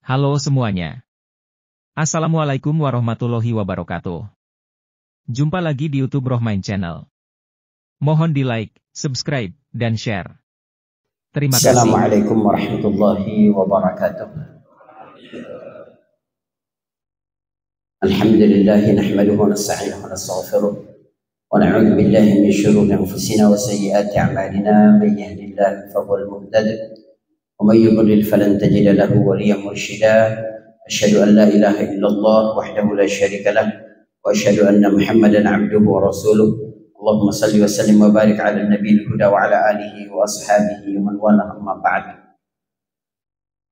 Halo semuanya. Assalamualaikum warahmatullahi wabarakatuh. Jumpa lagi di YouTube Rohmain Channel. Mohon di like, subscribe, dan share. Terima kasih. Assalamualaikum warahmatullahi wabarakatuh. Alhamdulillah nahmaduhu wa nasta'inuhu wa nastaghfiruh wa na'udzu billahi min shururi anfusina wa sayyiati a'malina may yahdihillahu fahuwal muhtadi wa may yudlil falan tajida lahu waliyyan mursyida. Asyhadu an la ilaha illallah wahdahu la syarika lah wa asyhadu anna Muhammadan 'abduhu wa rasuluh. Allahumma salli wa sallim wa barik 'ala nabiyil huda wa 'ala alihi wa ashabihi wa man wala amma ba'd.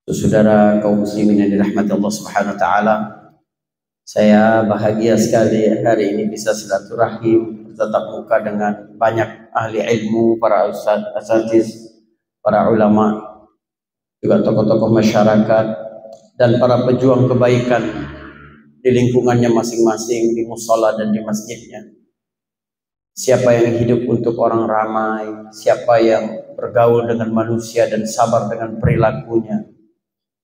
Saudara kaum muslimin yang dirahmati Allah Subhanahu wa taala, saya bahagia sekali hari ini bisa silaturahim bertatap muka dengan banyak ahli ilmu, para asatiz, para ulama, juga tokoh-tokoh masyarakat dan para pejuang kebaikan di lingkungannya masing-masing, di musala dan di masjidnya. Siapa yang hidup untuk orang ramai, siapa yang bergaul dengan manusia dan sabar dengan perilakunya,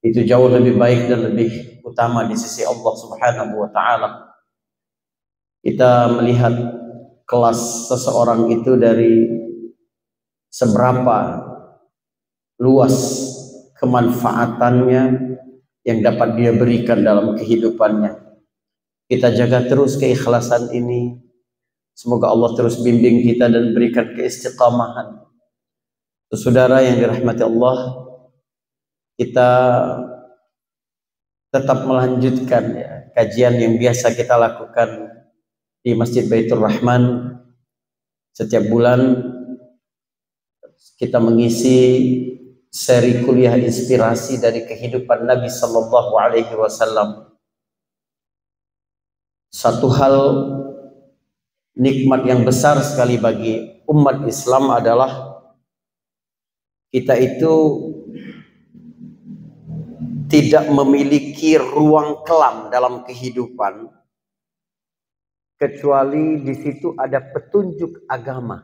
itu jauh lebih baik dan lebih utama di sisi Allah Subhanahu wa taala. Kita melihat kelas seseorang itu dari seberapa luas kemanfaatannya yang dapat dia berikan dalam kehidupannya. Kita jaga terus keikhlasan ini. Semoga Allah terus bimbing kita dan berikan keistiqamahan. Saudara yang dirahmati Allah, kita tetap melanjutkan kajian yang biasa kita lakukan di Masjid Baitur Rahman. Setiap bulan kita mengisi seri kuliah inspirasi dari kehidupan Nabi Sallallahu Alaihi Wasallam. Satu hal nikmat yang besar sekali bagi umat Islam adalah kita itu tidak memiliki ruang kelam dalam kehidupan kecuali di situ ada petunjuk agama.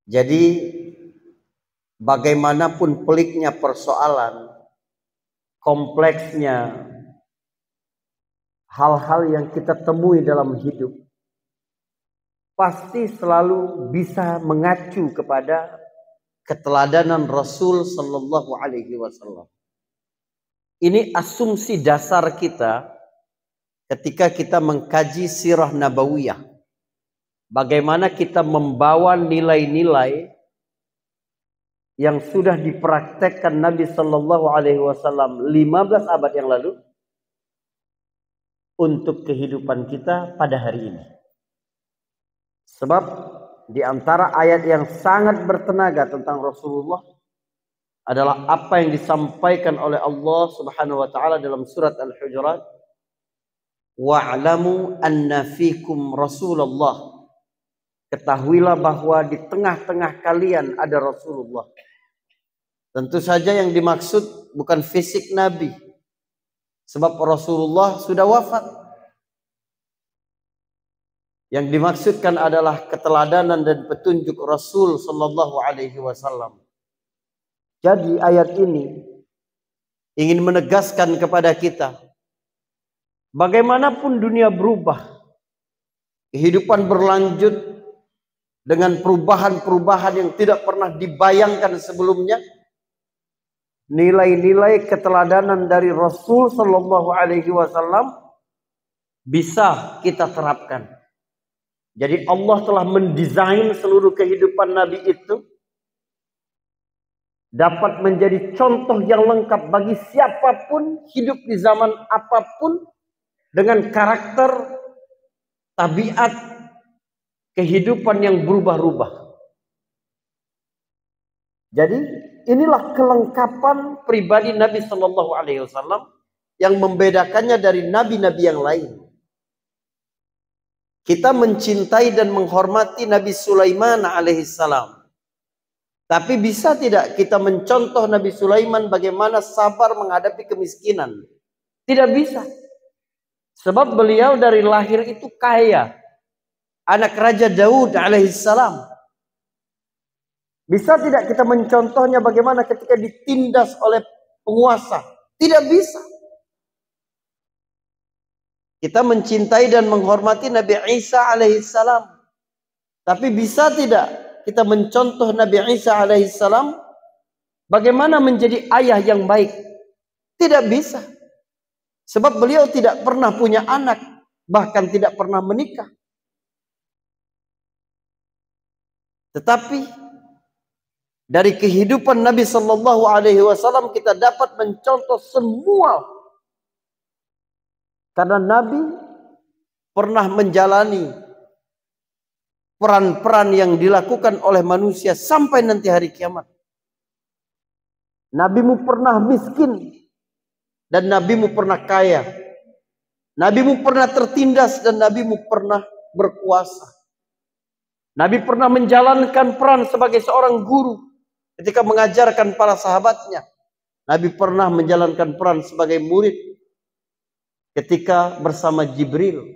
Jadi bagaimanapun peliknya persoalan, kompleksnya hal-hal yang kita temui dalam hidup, pasti selalu bisa mengacu kepada keteladanan Rasul Sallallahu Alaihi Wasallam. Ini asumsi dasar kita ketika kita mengkaji sirah nabawiyah. Bagaimana kita membawa nilai-nilai yang sudah dipraktekkan Nabi Sallallahu Alaihi Wasallam 15 abad yang lalu untuk kehidupan kita pada hari ini. Sebab di antara ayat yang sangat bertenaga tentang Rasulullah adalah apa yang disampaikan oleh Allah Subhanahu wa taala dalam surat Al-Hujurat, wa'lamu anna fikum Rasulullah. Ketahuilah bahwa di tengah-tengah kalian ada Rasulullah. Tentu saja yang dimaksud bukan fisik Nabi, sebab Rasulullah sudah wafat. Yang dimaksudkan adalah keteladanan dan petunjuk Rasul Sallallahu Alaihi Wasallam. Jadi ayat ini ingin menegaskan kepada kita, bagaimanapun dunia berubah, kehidupan berlanjut dengan perubahan-perubahan yang tidak pernah dibayangkan sebelumnya, nilai-nilai keteladanan dari Rasul Sallallahu Alaihi Wasallam bisa kita terapkan. Jadi Allah telah mendesain seluruh kehidupan Nabi itu dapat menjadi contoh yang lengkap bagi siapapun hidup di zaman apapun dengan karakter, tabiat, kehidupan yang berubah-ubah. Jadi inilah kelengkapan pribadi Nabi Sallallahu Alaihi Wasallam yang membedakannya dari nabi-nabi yang lain. Kita mencintai dan menghormati Nabi Sulaiman alaihissalam. Tapi bisa tidak kita mencontoh Nabi Sulaiman bagaimana sabar menghadapi kemiskinan? Tidak bisa. Sebab beliau dari lahir itu kaya. Anak Raja Daud alaihissalam. Bisa tidak kita mencontohnya bagaimana ketika ditindas oleh penguasa. Tidak bisa. Kita mencintai dan menghormati Nabi Isa alaihissalam. Tapi bisa tidak kita mencontoh Nabi Isa alaihissalam bagaimana menjadi ayah yang baik? Tidak bisa. Sebab beliau tidak pernah punya anak, bahkan tidak pernah menikah. Tetapi dari kehidupan Nabi Sallallahu Alaihi Wasallam kita dapat mencontoh semua. Karena Nabi pernah menjalani peran-peran yang dilakukan oleh manusia sampai nanti hari kiamat. Nabimu pernah miskin dan nabimu pernah kaya. Nabimu pernah tertindas dan nabimu pernah berkuasa. Nabi pernah menjalankan peran sebagai seorang guru ketika mengajarkan para sahabatnya. Nabi pernah menjalankan peran sebagai murid ketika bersama Jibril.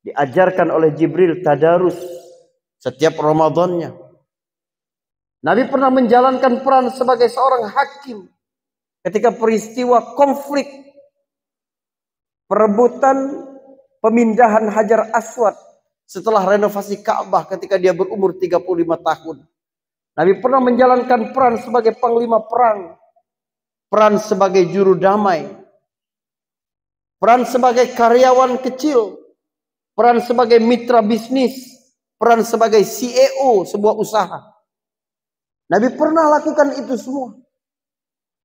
Diajarkan oleh Jibril tadarus setiap Ramadannya. Nabi pernah menjalankan peran sebagai seorang hakim ketika peristiwa konflik perebutan pemindahan Hajar Aswad setelah renovasi Ka'bah ketika dia berumur 35 tahun. Nabi pernah menjalankan peran sebagai panglima perang, peran sebagai juru damai, peran sebagai karyawan kecil, peran sebagai mitra bisnis, peran sebagai CEO sebuah usaha. Nabi pernah lakukan itu semua.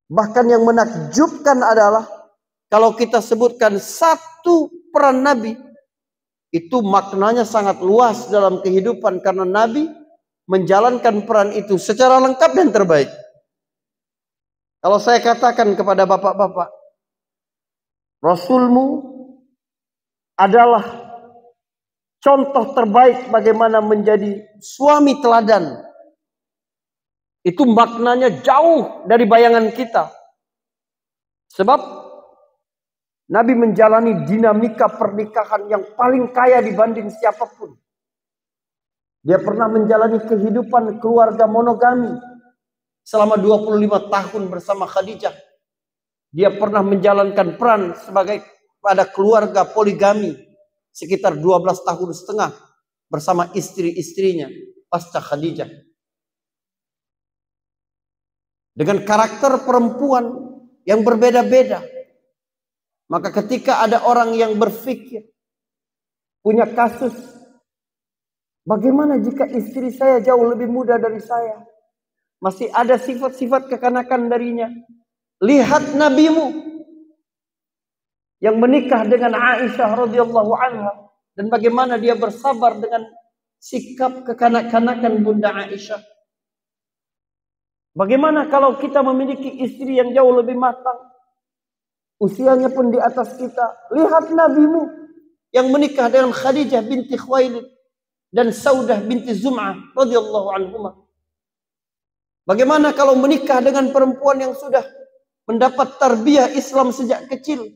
Bahkan yang menakjubkan adalah kalau kita sebutkan satu peran Nabi, itu maknanya sangat luas dalam kehidupan karena Nabi menjalankan peran itu secara lengkap dan terbaik. Kalau saya katakan kepada bapak-bapak, Rasulmu adalah contoh terbaik bagaimana menjadi suami teladan. Itu maknanya jauh dari bayangan kita. Sebab Nabi menjalani dinamika pernikahan yang paling kaya dibanding siapapun. Dia pernah menjalani kehidupan keluarga monogami selama 25 tahun bersama Khadijah. Dia pernah menjalankan peran sebagai pada keluarga poligami sekitar 12 tahun setengah bersama istri-istrinya pasca Khadijah. Dengan karakter perempuan yang berbeda-beda. Maka ketika ada orang yang berpikir, punya kasus, bagaimana jika istri saya jauh lebih muda dari saya? Masih ada sifat-sifat kekanakan darinya. Lihat nabimu yang menikah dengan Aisyah radhiyallahu anha. Dan bagaimana dia bersabar dengan sikap kekanak-kanakan Bunda Aisyah. Bagaimana kalau kita memiliki istri yang jauh lebih matang? Usianya pun di atas kita. Lihat nabimu yang menikah dengan Khadijah binti Khuwailid dan Saudah binti Zum'ah radhiyallahu anhumah. Bagaimana kalau menikah dengan perempuan yang sudah mendapat tarbiyah Islam sejak kecil?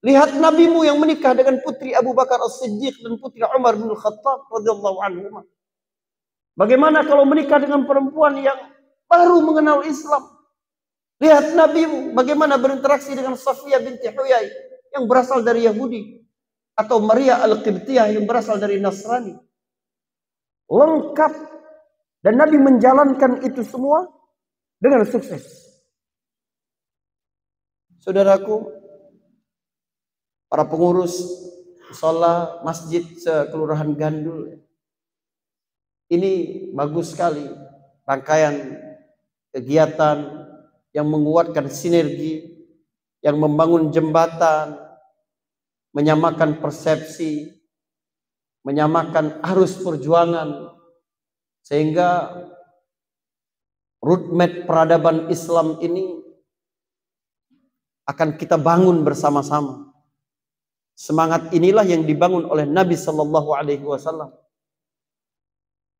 Lihat nabimu yang menikah dengan putri Abu Bakar As-Siddiq dan putri Umar bin Khattab radhiyallahu anhumah. Bagaimana kalau menikah dengan perempuan yang baru mengenal Islam? Lihat nabimu bagaimana berinteraksi dengan Safiyah binti Huyai yang berasal dari Yahudi atau Maria Al-Qibtiyah yang berasal dari Nasrani. Lengkap. Dan Nabi menjalankan itu semua dengan sukses. Saudaraku, para pengurus musala masjid sekelurahan Gandul, ini bagus sekali rangkaian kegiatan yang menguatkan sinergi, yang membangun jembatan, menyamakan persepsi, menyamakan arus perjuangan, sehingga roadmap peradaban Islam ini akan kita bangun bersama-sama. Semangat inilah yang dibangun oleh Nabi Sallallahu Alaihi Wasallam.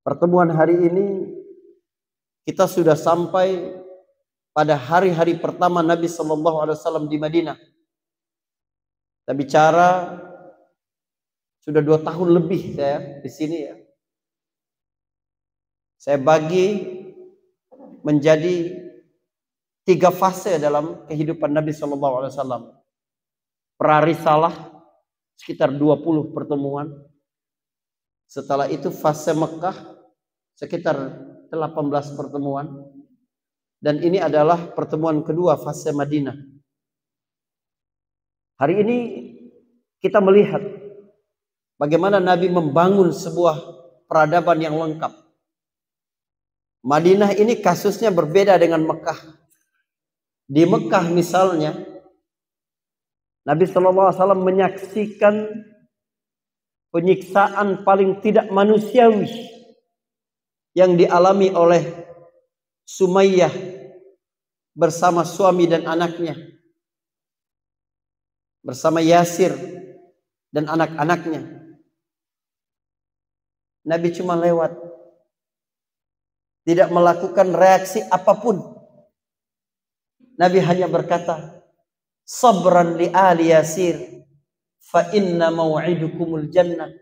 Pertemuan hari ini kita sudah sampai pada hari-hari pertama Nabi Sallallahu Alaihi Wasallam di Madinah. Kita bicara sudah 2 tahun lebih saya di sini ya. Saya bagi menjadi 3 fase dalam kehidupan Nabi SAW. Pra-risalah sekitar 20 pertemuan. Setelah itu fase Mekah sekitar 18 pertemuan. Dan ini adalah pertemuan kedua fase Madinah. Hari ini kita melihat bagaimana Nabi membangun sebuah peradaban yang lengkap. Madinah ini kasusnya berbeda dengan Mekah. Di Mekah misalnya, Nabi SAW menyaksikan penyiksaan paling tidak manusiawi yang dialami oleh Sumayyah bersama suami dan anaknya, bersama Yasir dan anak-anaknya. Nabi cuma lewat, tidak melakukan reaksi apapun. Nabi hanya berkata, sabran li ali Yasir fa inna maw'idukumul jannah.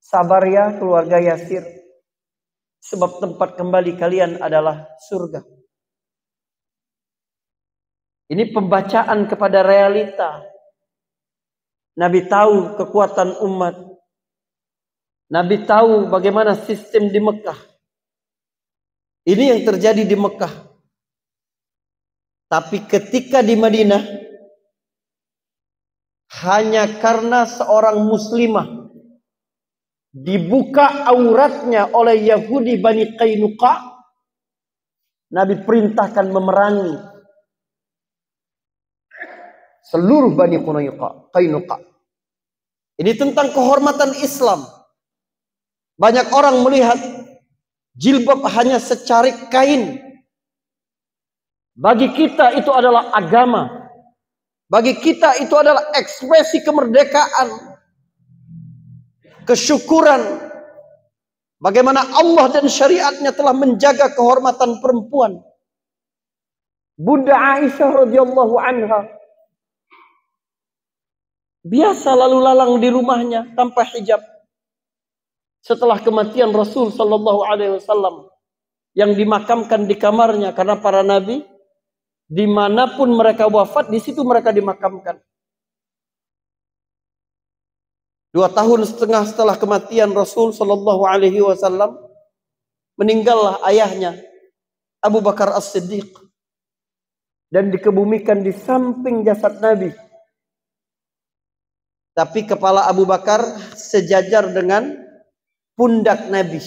Sabar ya keluarga Yasir, sebab tempat kembali kalian adalah surga. Ini pembacaan kepada realita. Nabi tahu kekuatan umat. Nabi tahu bagaimana sistem di Mekah. Ini yang terjadi di Mekah. Tapi ketika di Madinah, hanya karena seorang muslimah dibuka auratnya oleh Yahudi Bani Qainuqa, Nabi perintahkan memerangi seluruh Bani Qainuqa. Ini tentang kehormatan Islam. Banyak orang melihat jilbab hanya secarik kain. Bagi kita itu adalah agama. Bagi kita itu adalah ekspresi kemerdekaan, kesyukuran bagaimana Allah dan syariatnya telah menjaga kehormatan perempuan. Bunda Aisyah radhiyallahu anha biasa lalu lalang di rumahnya tanpa hijab. Setelah kematian Rasul sallallahu alaihi wasallam yang dimakamkan di kamarnya, karena para nabi dimanapun mereka wafat, di situ mereka dimakamkan. 2,5 tahun setelah kematian Rasul sallallahu alaihi wasallam, meninggallah ayahnya Abu Bakar As-Siddiq dan dikebumikan di samping jasad Nabi. Tapi kepala Abu Bakar sejajar dengan pundak Nabi.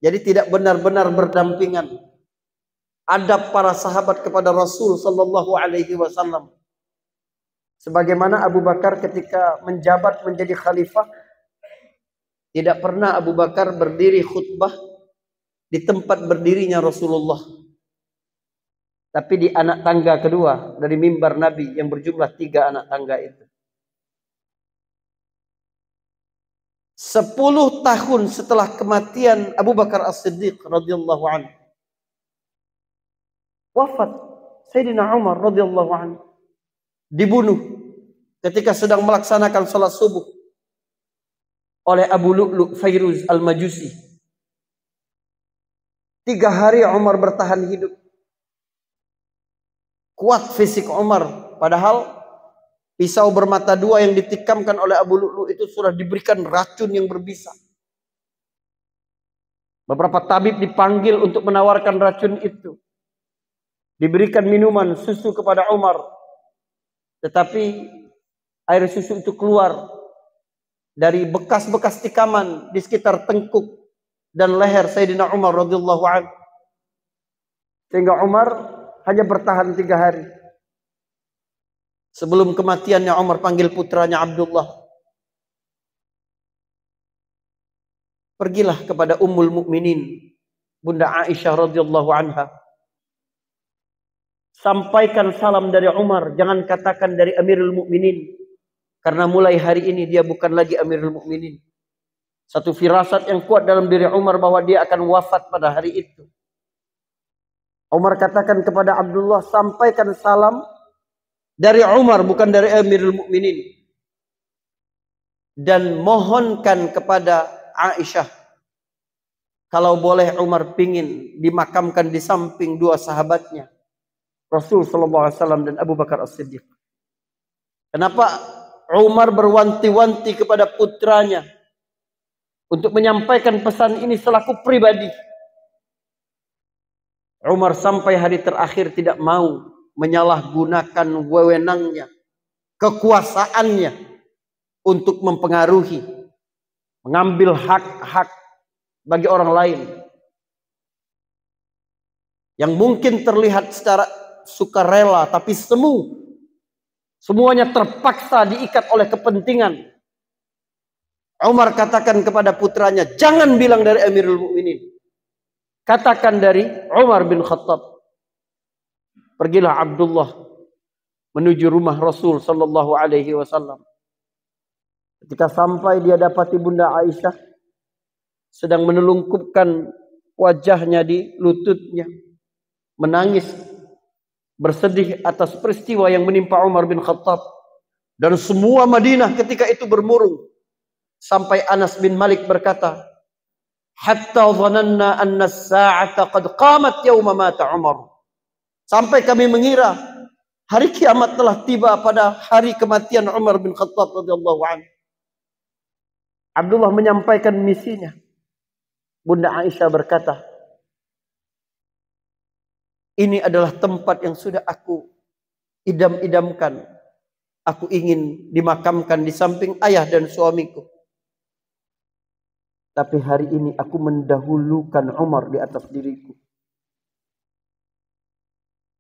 Jadi tidak benar-benar berdampingan. Adab para sahabat kepada Rasul sallallahu alaihi wasallam. Sebagaimana Abu Bakar ketika menjabat menjadi khalifah, tidak pernah Abu Bakar berdiri khutbah di tempat berdirinya Rasulullah. Tapi di anak tangga kedua dari mimbar Nabi yang berjumlah 3 anak tangga itu. 10 tahun setelah kematian Abu Bakar As-Siddiq radhiyallahu anhu, wafat Sayyidina Umar radhiyallahu anhu, dibunuh ketika sedang melaksanakan salat subuh oleh Abu Lu'lu' Fairuz Al-Majusi. 3 hari Umar bertahan hidup. Kuat fisik Umar, padahal pisau bermata 2 yang ditikamkan oleh Abu Lu'lu' itu sudah diberikan racun yang berbisa. Beberapa tabib dipanggil untuk menawarkan racun itu. Diberikan minuman susu kepada Umar. Tetapi air susu itu keluar dari bekas-bekas tikaman di sekitar tengkuk dan leher Sayyidina Umar radhiyallahu anhu. Sehingga Umar hanya bertahan 3 hari. Sebelum kematiannya Umar panggil putranya Abdullah. Pergilah kepada Ummul Mukminin, Bunda Aisyah radhiyallahu anha. Sampaikan salam dari Umar, jangan katakan dari Amirul Mukminin. Karena mulai hari ini dia bukan lagi Amirul Mukminin. Satu firasat yang kuat dalam diri Umar bahwa dia akan wafat pada hari itu. Umar katakan kepada Abdullah, sampaikan salam dari Umar, bukan dari Amirul Mukminin. Dan mohonkan kepada Aisyah, kalau boleh Umar pingin dimakamkan di samping 2 sahabatnya, Rasul sallallahu alaihi wasallam dan Abu Bakar As-Siddiq. Kenapa Umar berwanti-wanti kepada putranya untuk menyampaikan pesan ini selaku pribadi? Umar sampai hari terakhir tidak mau menyalahgunakan wewenangnya, kekuasaannya untuk mempengaruhi, mengambil hak-hak bagi orang lain yang mungkin terlihat secara sukarela, tapi semuanya terpaksa diikat oleh kepentingan. Umar katakan kepada putranya, jangan bilang dari Amirul Mukminin, katakan dari Umar bin Khattab. Pergilah Abdullah menuju rumah Rasul sallallahu alaihi wasallam. Ketika sampai, dia dapati Bunda Aisyah sedang menelungkupkan wajahnya di lututnya, menangis, bersedih atas peristiwa yang menimpa Umar bin Khattab. Dan semua Madinah ketika itu bermurung. Sampai Anas bin Malik berkata, hatta dhananna anna as-sa'ata qad qamat yawma mata Umar. Sampai kami mengira hari kiamat telah tiba pada hari kematian Umar bin Khattab radhiyallahu anhu. Abdullah menyampaikan misinya. Bunda Aisyah berkata, ini adalah tempat yang sudah aku idam-idamkan. Aku ingin dimakamkan di samping ayah dan suamiku. Tapi hari ini aku mendahulukan Umar di atas diriku.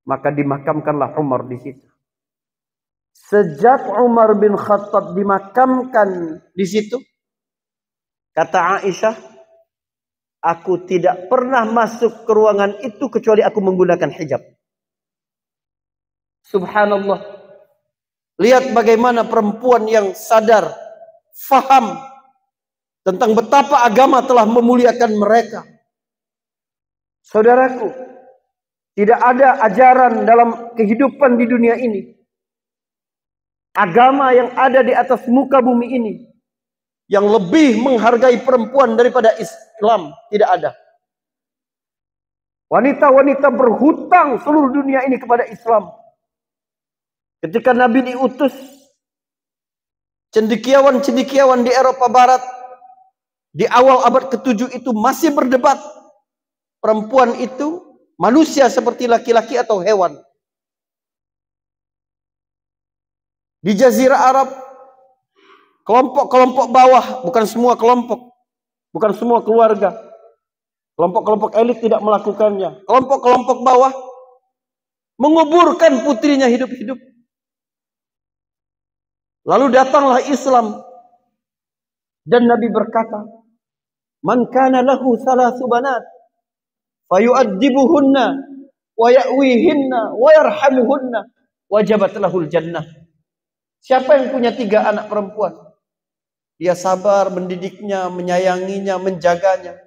Maka dimakamkanlah Umar di situ. Sejak Umar bin Khattab dimakamkan di situ, kata Aisyah, aku tidak pernah masuk ke ruangan itu kecuali aku menggunakan hijab. Subhanallah. Lihat bagaimana perempuan yang sadar, faham tentang betapa agama telah memuliakan mereka. Saudaraku, tidak ada ajaran dalam kehidupan di dunia ini, agama yang ada di atas muka bumi ini, yang lebih menghargai perempuan daripada Islam. Tidak ada. Wanita-wanita berhutang seluruh dunia ini kepada Islam. Ketika Nabi diutus, cendekiawan-cendekiawan di Eropa Barat di awal abad ke-7 itu masih berdebat, perempuan itu manusia seperti laki-laki atau hewan. Di Jazirah Arab, kelompok-kelompok bawah, bukan semua kelompok, bukan semua keluarga, kelompok-kelompok elit tidak melakukannya. Kelompok-kelompok bawah menguburkan putrinya hidup-hidup. Lalu datanglah Islam dan Nabi berkata, man kana lahu thalathu banat fayu'addibuhunna wa ya'wihinna wa yarhamuhunna wajabat lahul jannah. Siapa yang punya 3 anak perempuan, dia sabar mendidiknya, menyayanginya, menjaganya,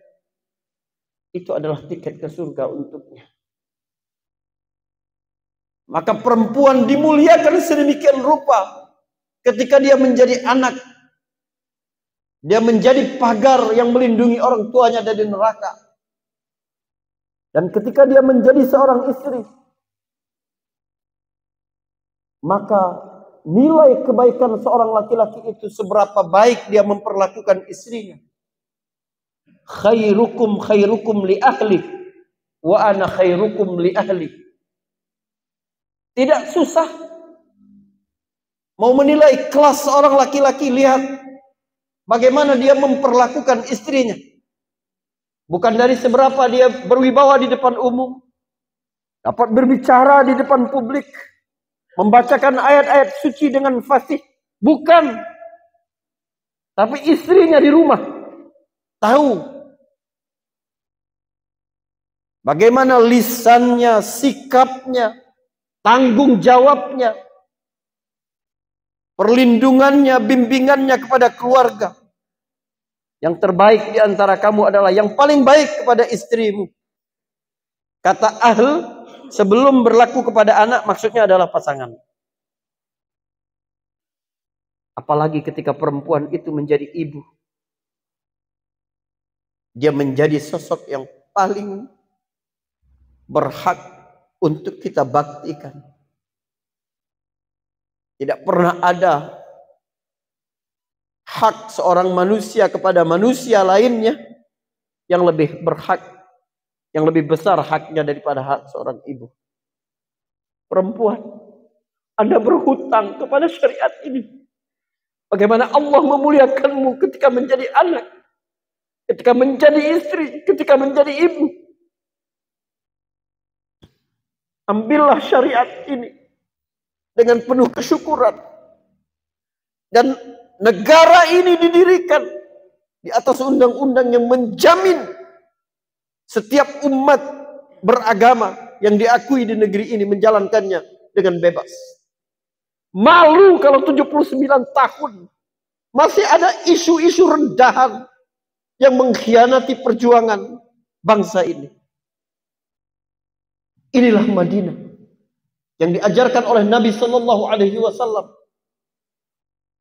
itu adalah tiket ke surga untuknya. Maka perempuan dimuliakan sedemikian rupa. Ketika dia menjadi anak, dia menjadi pagar yang melindungi orang tuanya dari neraka. Dan ketika dia menjadi seorang istri, maka nilai kebaikan seorang laki-laki itu seberapa baik dia memperlakukan istrinya. Khairukum khairukum li ahli wa ana khairukum li ahli. Tidak susah mau menilai kelas seorang laki-laki. Lihat bagaimana dia memperlakukan istrinya. Bukan dari seberapa dia berwibawa di depan umum, dapat berbicara di depan publik, membacakan ayat-ayat suci dengan fasih. Bukan. Tapi istrinya di rumah tahu bagaimana lisannya, sikapnya, tanggung jawabnya, perlindungannya, bimbingannya kepada keluarga. Yang terbaik di antara kamu adalah yang paling baik kepada istrimu. Kata ahl, sebelum berlaku kepada anak, maksudnya adalah pasangan. Apalagi ketika perempuan itu menjadi ibu. Dia menjadi sosok yang paling berhak untuk kita baktikan. Tidak pernah ada hak seorang manusia kepada manusia lainnya yang lebih berhak, yang lebih besar haknya daripada hak seorang ibu. Perempuan, Anda berhutang kepada syariat ini. Bagaimana Allah memuliakanmu ketika menjadi anak, ketika menjadi istri, ketika menjadi ibu. Ambillah syariat ini dengan penuh kesyukuran. Dan negara ini didirikan di atas undang-undang yang menjamin setiap umat beragama yang diakui di negeri ini menjalankannya dengan bebas. Malu kalau 79 tahun masih ada isu-isu rendahan yang mengkhianati perjuangan bangsa ini. Inilah Madinah yang diajarkan oleh Nabi Sallallahu Alaihi Wasallam,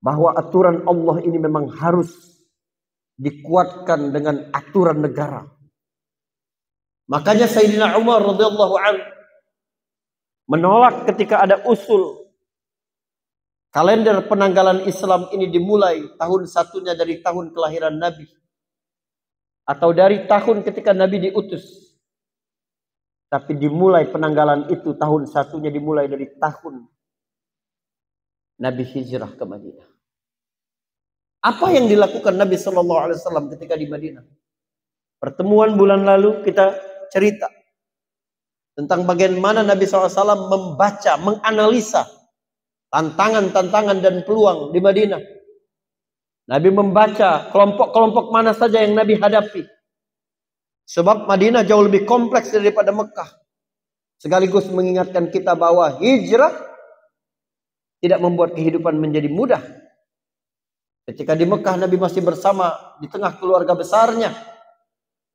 bahwa aturan Allah ini memang harus dikuatkan dengan aturan negara. Makanya Sayyidina Umar radhiyallahu anhu menolak ketika ada usul kalender penanggalan Islam ini dimulai tahun satunya dari tahun kelahiran Nabi, atau dari tahun ketika Nabi diutus. Tapi dimulai penanggalan itu tahun satunya dimulai dari tahun Nabi hijrah ke Madinah. Apa yang dilakukan Nabi Sallallahu Alaihi Wasallam ketika di Madinah? Pertemuan bulan lalu kita cerita tentang bagaimana Nabi SAW membaca, menganalisa tantangan-tantangan dan peluang di Madinah. Nabi membaca kelompok-kelompok mana saja yang Nabi hadapi. Sebab Madinah jauh lebih kompleks daripada Mekah. Sekaligus mengingatkan kita bahwa hijrah tidak membuat kehidupan menjadi mudah. Ketika di Mekah Nabi masih bersama di tengah keluarga besarnya.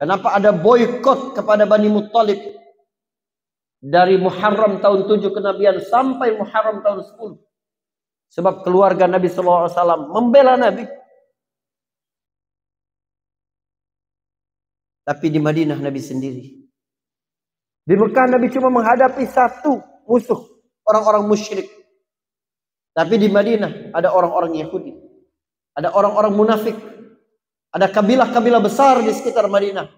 Kenapa ada boykot kepada Bani Muttalib? Dari Muharram tahun 7 kenabian sampai Muharram tahun 10. Sebab keluarga Nabi SAW membela Nabi. Tapi di Madinah Nabi sendiri. Di Mekah Nabi cuma menghadapi satu musuh, orang-orang musyrik. Tapi di Madinah ada orang-orang Yahudi, ada orang-orang munafik, ada kabilah-kabilah besar di sekitar Madinah.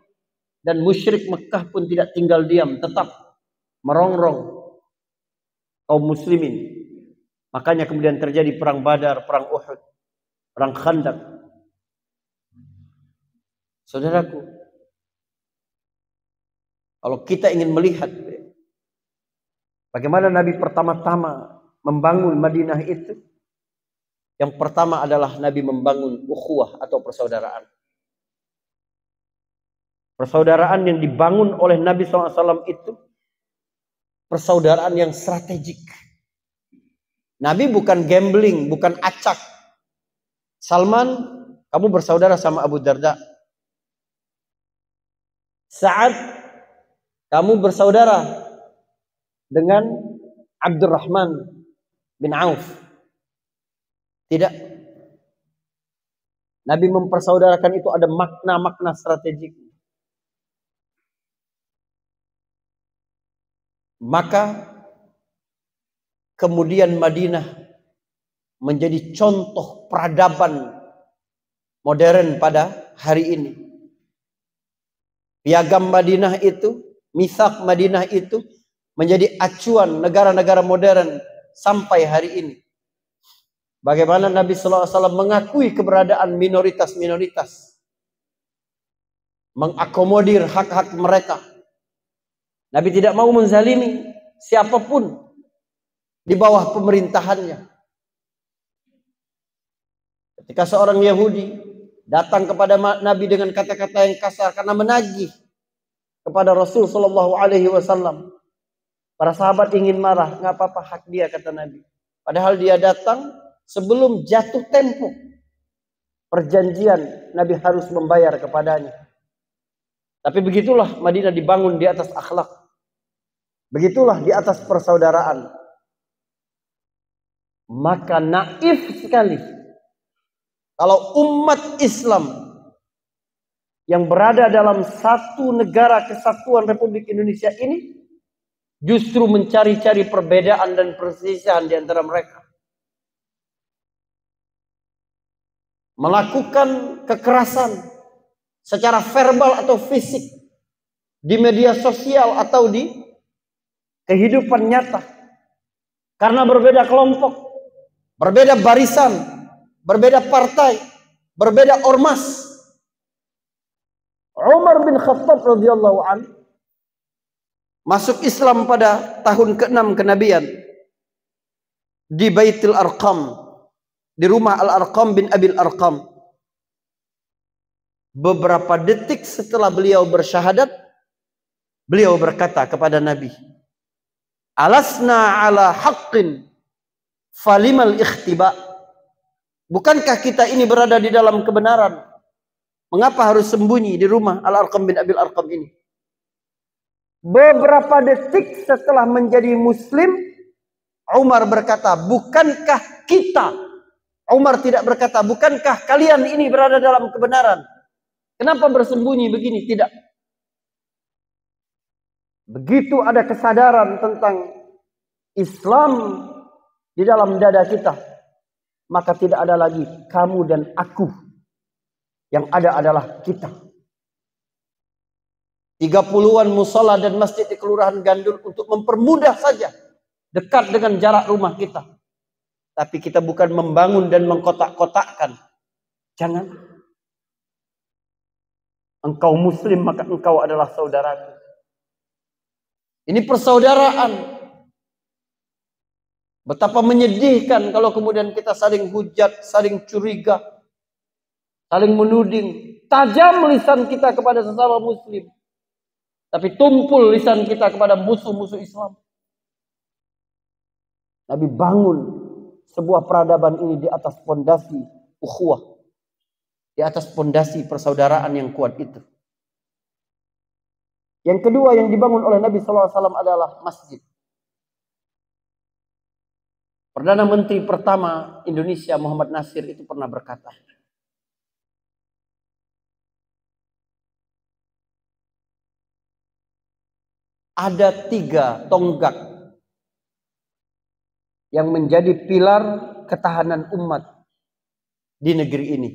Dan musyrik Mekah pun tidak tinggal diam, tetap merongrong kaum muslimin. Makanya kemudian terjadi perang Badar, perang Uhud, perang Khandaq. Saudaraku, kalau kita ingin melihat bagaimana Nabi pertama-tama membangun Madinah itu, yang pertama adalah Nabi membangun ukhuwah atau persaudaraan. Persaudaraan yang dibangun oleh Nabi SAW itu persaudaraan yang strategik. Nabi bukan gambling, bukan acak. Salman, kamu bersaudara sama Abu Darda. Sa'ad, kamu bersaudara dengan Abdurrahman bin Auf. Tidak. Nabi mempersaudarakan itu ada makna-makna strategik. Maka kemudian Madinah menjadi contoh peradaban modern pada hari ini. Piagam Madinah itu, Mitsaq Madinah itu menjadi acuan negara-negara modern sampai hari ini. Bagaimana Nabi Sallallahu Alaihi Wasallam mengakui keberadaan minoritas-minoritas, mengakomodir hak-hak mereka. Nabi tidak mau menzalimi siapapun di bawah pemerintahannya. Ketika seorang Yahudi datang kepada Nabi dengan kata-kata yang kasar karena menagih kepada Rasul Sallallahu Alaihi Wasallam, para sahabat ingin marah, nggak apa-apa, hak dia, kata Nabi. Padahal dia datang sebelum jatuh tempo perjanjian, Nabi harus membayar kepadanya. Tapi begitulah Madinah dibangun di atas akhlak, begitulah di atas persaudaraan. Maka naif sekali kalau umat Islam yang berada dalam satu negara kesatuan Republik Indonesia ini justru mencari-cari perbedaan dan perselisihan di antara mereka. Melakukan kekerasan secara verbal atau fisik di media sosial atau di kehidupan nyata. Karena berbeda kelompok, berbeda barisan, berbeda partai, berbeda ormas. Umar bin Khattab radhiyallahu anhu masuk Islam pada tahun ke-6 kenabian di Baitul Arqam, di rumah Al-Arqam bin Abil Arqam. Beberapa detik setelah beliau bersyahadat, beliau berkata kepada Nabi, "Alasna ala haqqin falimal ikhtiba." Bukankah kita ini berada di dalam kebenaran? Mengapa harus sembunyi di rumah Al-Arqam bin Abil Arqam ini? Beberapa detik setelah menjadi muslim, Umar berkata, bukankah kita? Umar tidak berkata, bukankah kalian ini berada dalam kebenaran? Kenapa bersembunyi begini? Tidak. Begitu ada kesadaran tentang Islam di dalam dada kita, maka tidak ada lagi kamu dan aku. Yang ada adalah kita. 30-an musola dan masjid di Kelurahan Gandul untuk mempermudah saja dekat dengan jarak rumah kita. Tapi kita bukan membangun dan mengkotak-kotakkan. Jangan. Engkau muslim maka engkau adalah saudaraku. Ini persaudaraan. Betapa menyedihkan kalau kemudian kita saling hujat, saling curiga, saling menuding. Tajam lisan kita kepada sesama muslim, tapi tumpul lisan kita kepada musuh-musuh Islam. Nabi bangun sebuah peradaban ini di atas pondasi ukhuwah, di atas pondasi persaudaraan yang kuat itu. Yang kedua yang dibangun oleh Nabi SAW adalah masjid. Perdana Menteri pertama Indonesia Muhammad Nasir itu pernah berkata, ada 3 tonggak yang menjadi pilar ketahanan umat di negeri ini.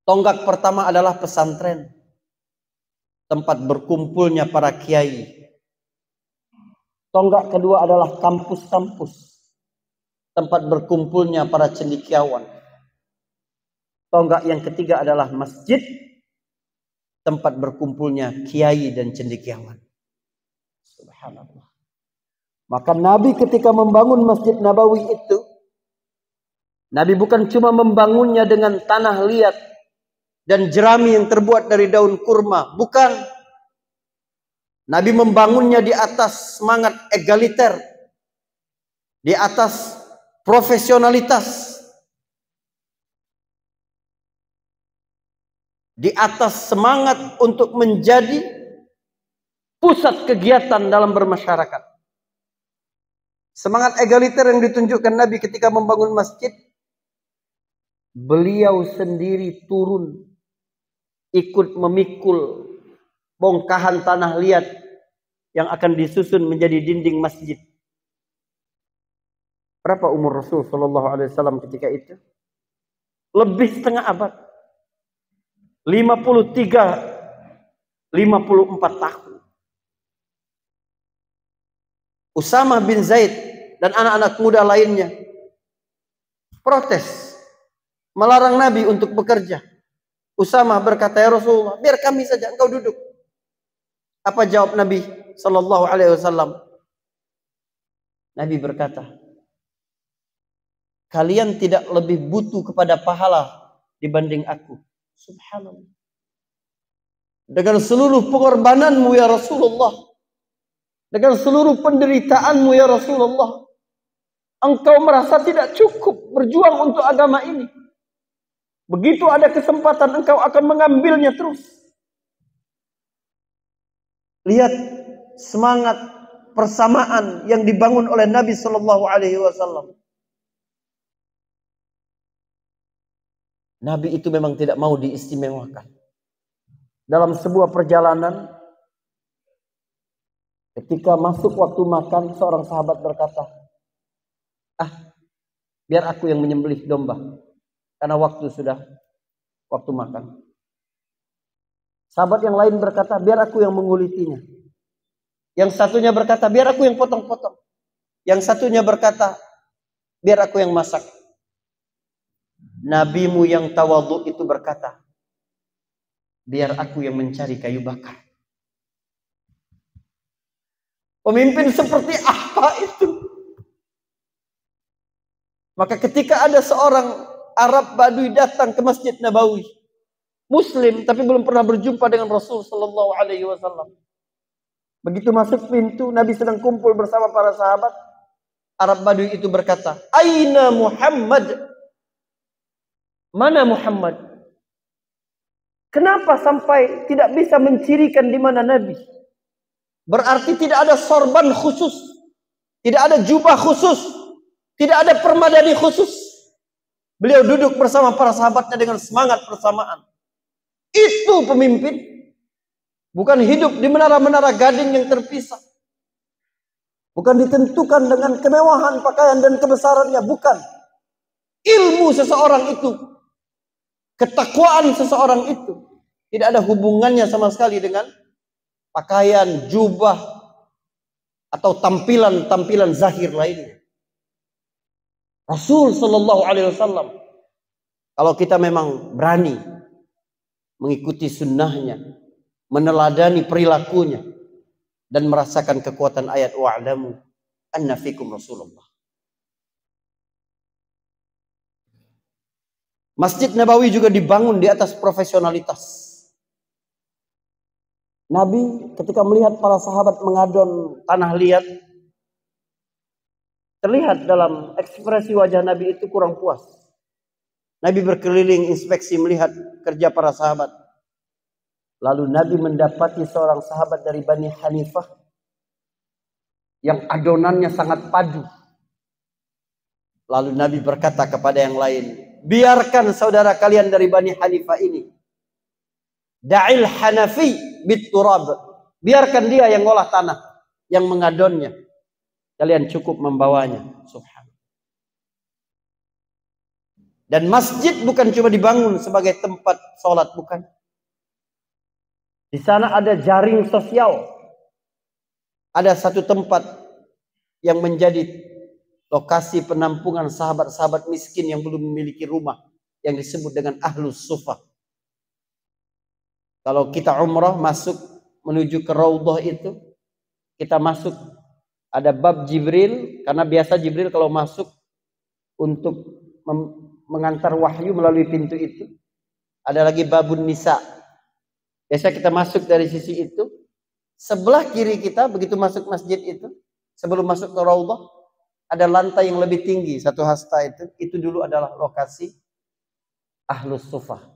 Tonggak pertama adalah pesantren, tempat berkumpulnya para kiai. Tonggak kedua adalah kampus-kampus, tempat berkumpulnya para cendekiawan. Tonggak yang ketiga adalah masjid, tempat berkumpulnya kiai dan cendekiawan. Subhanallah. Maka Nabi ketika membangun Masjid Nabawi itu, Nabi bukan cuma membangunnya dengan tanah liat dan jerami yang terbuat dari daun kurma. Bukan. Nabi membangunnya di atas semangat egaliter, di atas profesionalitas, di atas semangat untuk menjadi pusat kegiatan dalam bermasyarakat. Semangat egaliter yang ditunjukkan Nabi ketika membangun masjid, beliau sendiri turun ikut memikul bongkahan tanah liat yang akan disusun menjadi dinding masjid. Berapa umur Rasul sallallahu alaihi wasallam ketika itu? Lebih setengah abad. 54 tahun. Usamah bin Zaid dan anak-anak muda lainnya protes, melarang Nabi untuk bekerja. Usamah berkata, ya Rasulullah, biar kami saja, engkau duduk. Apa jawab Nabi sallallahu alaihi wasallam? Nabi berkata, kalian tidak lebih butuh kepada pahala dibanding aku. Subhanallah. Dengan seluruh pengorbananmu ya Rasulullah, dengan seluruh penderitaanmu ya Rasulullah, engkau merasa tidak cukup berjuang untuk agama ini. Begitu ada kesempatan engkau akan mengambilnya terus. Lihat semangat persamaan yang dibangun oleh Nabi sallallahu alaihi wasallam. Nabi itu memang tidak mau diistimewakan. Dalam sebuah perjalanan, Ketika masuk waktu makan, seorang sahabat berkata, biar aku yang menyembelih domba. Karena sudah waktu makan. Sahabat yang lain berkata, biar aku yang mengulitinya. Yang satunya berkata, biar aku yang potong-potong. Yang satunya berkata, biar aku yang masak. Nabimu yang tawadhu itu berkata, biar aku yang mencari kayu bakar. Pemimpin seperti apa itu? Maka ketika ada seorang Arab Badui datang ke Masjid Nabawi, Muslim tapi belum pernah berjumpa dengan Rasul Sallallahu Alaihi Wasallam. Begitu masuk pintu, Nabi sedang kumpul bersama para sahabat. Arab Badui itu berkata, Aina Muhammad? Mana Muhammad? Kenapa sampai tidak bisa mencirikan di mana Nabi? Berarti tidak ada sorban khusus, tidak ada jubah khusus, tidak ada permadani khusus. Beliau duduk bersama para sahabatnya dengan semangat bersamaan. Itu pemimpin. Bukan hidup di menara-menara gading yang terpisah. Bukan ditentukan dengan kemewahan pakaian dan kebesarannya. Bukan. Ilmu seseorang itu, ketakwaan seseorang itu, tidak ada hubungannya sama sekali dengan pakaian, jubah, atau tampilan-tampilan zahir lainnya. Rasul Sallallahu Alaihi Wasallam, kalau kita memang berani mengikuti sunnahnya, meneladani perilakunya, dan merasakan kekuatan ayat wa'lamu anna fikum Rasulullah. Masjid Nabawi juga dibangun di atas profesionalitas. Nabi ketika melihat para sahabat mengadon tanah liat, terlihat dalam ekspresi wajah Nabi itu kurang puas. Nabi berkeliling inspeksi melihat kerja para sahabat. Lalu Nabi mendapati seorang sahabat dari Bani Hanifah yang adonannya sangat padu. Lalu Nabi berkata kepada yang lain, biarkan saudara kalian dari Bani Hanifah ini, da'il Hanafi biturab, biarkan dia yang ngolah tanah, yang mengadonnya. Kalian cukup membawanya. Subhanallah. Dan masjid bukan cuma dibangun sebagai tempat sholat, bukan. Di sana ada jaring sosial. Ada satu tempat yang menjadi lokasi penampungan sahabat-sahabat miskin yang belum memiliki rumah, yang disebut dengan Ahlus Suffah. Kalau kita umrah masuk menuju ke Raudhah itu, kita masuk, ada bab Jibril, karena biasa Jibril kalau masuk untuk mengantar wahyu melalui pintu itu. Ada lagi babun nisa. Biasa kita masuk dari sisi itu. Sebelah kiri kita, begitu masuk masjid itu, sebelum masuk ke Raudhah, ada lantai yang lebih tinggi, satu hasta itu. Itu dulu adalah lokasi Ahlus Suffah.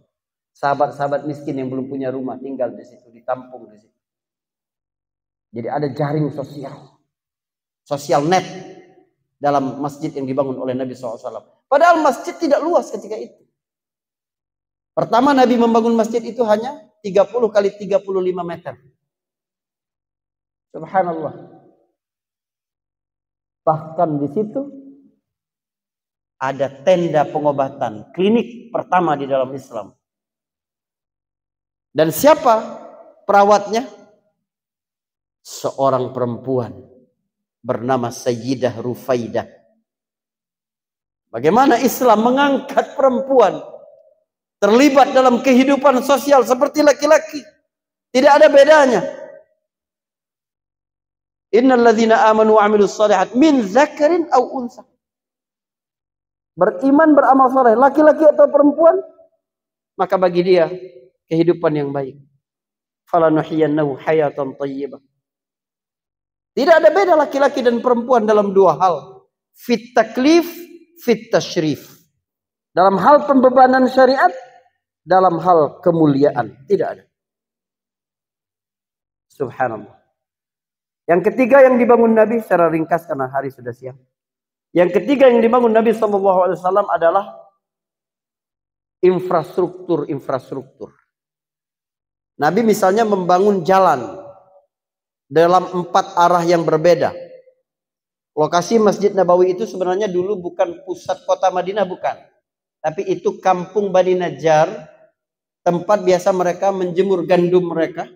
Sahabat-sahabat miskin yang belum punya rumah tinggal di situ, ditampung di situ. Jadi ada jaring sosial, social net dalam masjid yang dibangun oleh Nabi SAW. Padahal masjid tidak luas ketika itu. Pertama Nabi membangun masjid itu hanya 30 kali 35 meter. Subhanallah. Bahkan di situ ada tenda pengobatan, klinik pertama di dalam Islam. Dan siapa perawatnya? Seorang perempuan bernama Sayyidah Rufaidah. Bagaimana Islam mengangkat perempuan terlibat dalam kehidupan sosial seperti laki-laki. Tidak ada bedanya. Innal ladzina amanu wa 'amilus shalihat min dzakarin aw unsa. Beriman beramal saleh, laki-laki atau perempuan, maka bagi dia kehidupan yang baik. Falanuhyiyannahu hayatan thayyibah. Tidak ada beda laki-laki dan perempuan dalam dua hal. Fit taklif, fit tashrif. Dalam hal pembebanan syariat, dalam hal kemuliaan. Tidak ada. Subhanallah. Yang ketiga yang dibangun Nabi, secara ringkas karena hari sudah siang. Yang ketiga yang dibangun Nabi SAW adalah infrastruktur. Nabi misalnya membangun jalan. dalam 4 arah yang berbeda. Lokasi Masjid Nabawi itu sebenarnya dulu bukan pusat kota Madinah, bukan. Tapi itu kampung Bani Najjar, tempat biasa mereka menjemur gandum mereka.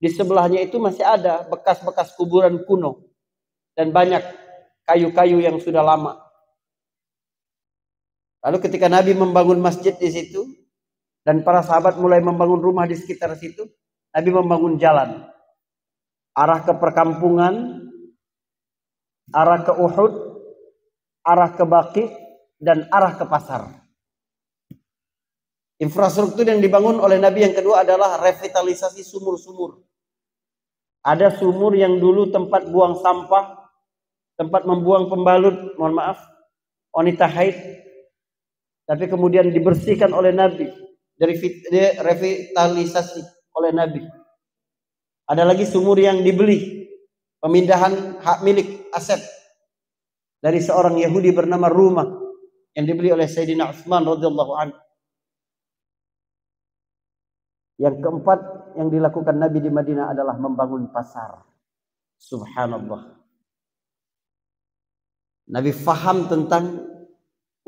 Di sebelahnya itu masih ada bekas-bekas kuburan kuno. Dan banyak kayu-kayu yang sudah lama. Lalu ketika Nabi membangun masjid di situ, dan para sahabat mulai membangun rumah di sekitar situ, Nabi membangun jalan. Arah ke perkampungan, arah ke Uhud, arah ke Baqi, dan arah ke pasar. Infrastruktur yang dibangun oleh Nabi yang kedua adalah revitalisasi sumur-sumur. Ada sumur yang dulu tempat buang sampah, tempat membuang pembalut, mohon maaf, wanita haid. Tapi kemudian dibersihkan oleh Nabi, revitalisasi oleh Nabi. Ada lagi sumur yang dibeli, pemindahan hak milik aset dari seorang Yahudi bernama Rumah yang dibeli oleh Sayyidina Utsman radhiyallahu anhu. Yang keempat yang dilakukan Nabi di Madinah adalah membangun pasar. Subhanallah. Nabi faham tentang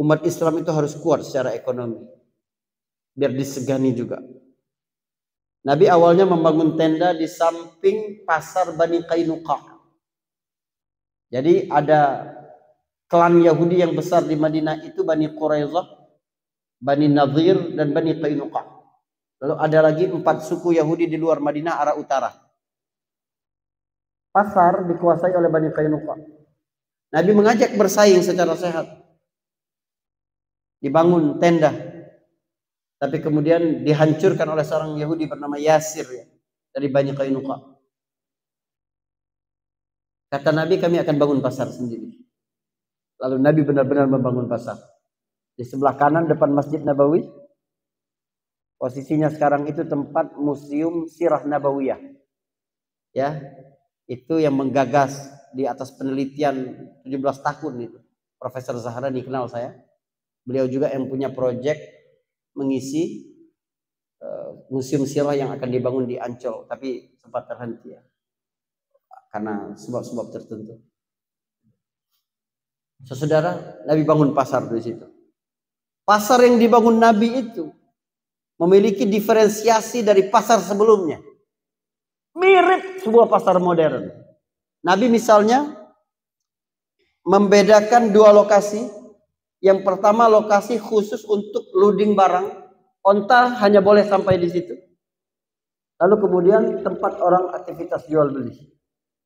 umat Islam itu harus kuat secara ekonomi, biar disegani juga. Nabi awalnya membangun tenda di samping pasar Bani Qainuqa. Jadi ada klan Yahudi yang besar di Madinah itu Bani Quraidah, Bani Nadhir, dan Bani Qainuqa. Lalu ada lagi 4 suku Yahudi di luar Madinah arah utara. Pasar dikuasai oleh Bani Qainuqa. Nabi mengajak bersaing secara sehat. Dibangun tenda, tapi kemudian dihancurkan oleh seorang Yahudi bernama Yasir ya, dari Bani Qainuqa. Kata Nabi, kami akan bangun pasar sendiri. Lalu Nabi benar-benar membangun pasar. Di sebelah kanan depan Masjid Nabawi, posisinya sekarang itu tempat Museum Sirah Nabawiyah. Ya, itu yang menggagas di atas penelitian 17 tahun itu. Profesor Zahrani, kenal saya. Beliau juga yang punya proyek mengisi museum sirah yang akan dibangun di Ancol, tapi sempat terhenti ya, karena sebab-sebab tertentu. Saudara, Nabi bangun pasar di situ. Pasar yang dibangun Nabi itu memiliki diferensiasi dari pasar sebelumnya. Mirip sebuah pasar modern. Nabi misalnya membedakan 2 lokasi. Yang pertama lokasi khusus untuk loading barang, onta hanya boleh sampai di situ. Lalu kemudian tempat orang aktivitas jual beli.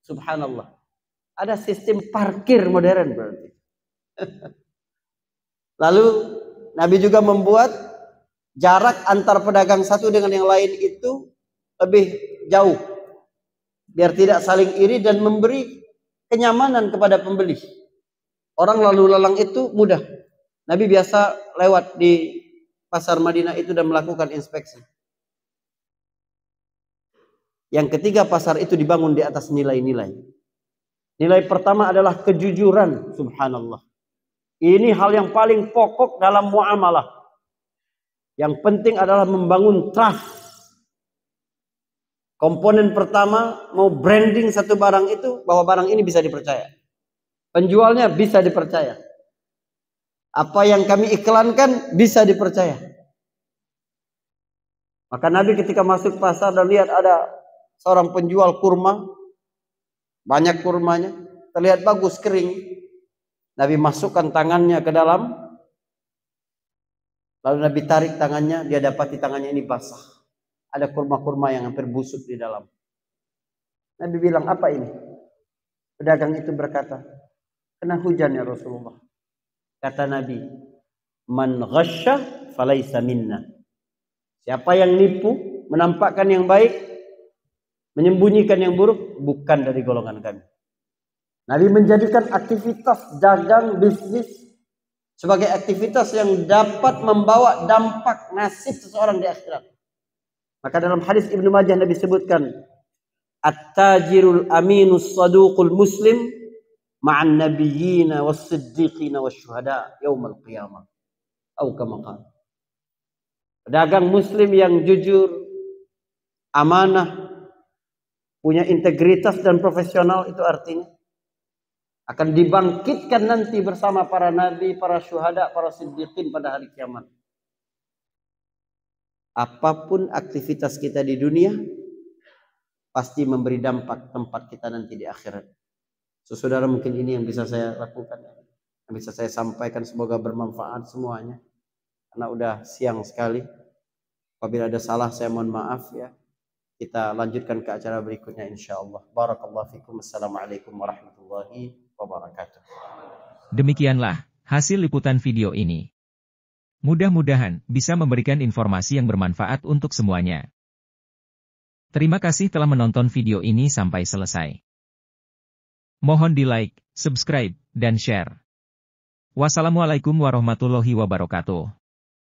Subhanallah. Ada sistem parkir modern berarti. Lalu Nabi juga membuat jarak antar pedagang satu dengan yang lain itu lebih jauh. Biar tidak saling iri dan memberi kenyamanan kepada pembeli. Orang lalu lalang itu mudah. Nabi biasa lewat di pasar Madinah itu dan melakukan inspeksi. Yang ketiga, pasar itu dibangun di atas nilai-nilai. Nilai pertama adalah kejujuran, subhanallah. Ini hal yang paling pokok dalam muamalah. Yang penting adalah membangun trust. Komponen pertama, mau branding satu barang itu, bahwa barang ini bisa dipercaya. Penjualnya bisa dipercaya. Apa yang kami iklankan bisa dipercaya. Maka Nabi ketika masuk pasar dan lihat ada seorang penjual kurma, banyak kurmanya, terlihat bagus, kering. Nabi masukkan tangannya ke dalam, lalu Nabi tarik tangannya, dia dapati tangannya ini basah. Ada kurma-kurma yang hampir busuk di dalam. Nabi bilang, apa ini? Pedagang itu berkata, kena hujan ya Rasulullah. Kata Nabi, man ghasya falaysa minna. Siapa yang nipu, menampakkan yang baik, menyembunyikan yang buruk, bukan dari golongan kami. Nabi menjadikan aktivitas dagang bisnis sebagai aktivitas yang dapat membawa dampak nasib seseorang di akhirat. Maka dalam hadis Ibnu Majah Nabi sebutkan, at-tajirul aminus saduqul muslim ma'an nabiyyina was-siddiqina wasyuhada yaumal qiyamah. Atau kama qala. Pedagang muslim yang jujur, amanah, punya integritas dan profesional, itu artinya akan dibangkitkan nanti bersama para nabi, para syuhada, para siddiqin pada hari kiamat. Apapun aktivitas kita di dunia, pasti memberi dampak tempat kita nanti di akhirat. Saudara, mungkin ini yang bisa saya lakukan, yang bisa saya sampaikan. Semoga bermanfaat semuanya. Karena udah siang sekali. Apabila ada salah, saya mohon maaf ya. Kita lanjutkan ke acara berikutnya insyaallah. Barakallahu fikum. Assalamualaikum warahmatullahi wabarakatuh. Demikianlah hasil liputan video ini. Mudah-mudahan bisa memberikan informasi yang bermanfaat untuk semuanya. Terima kasih telah menonton video ini sampai selesai. Mohon di-like, subscribe, dan share. Wassalamualaikum warahmatullahi wabarakatuh.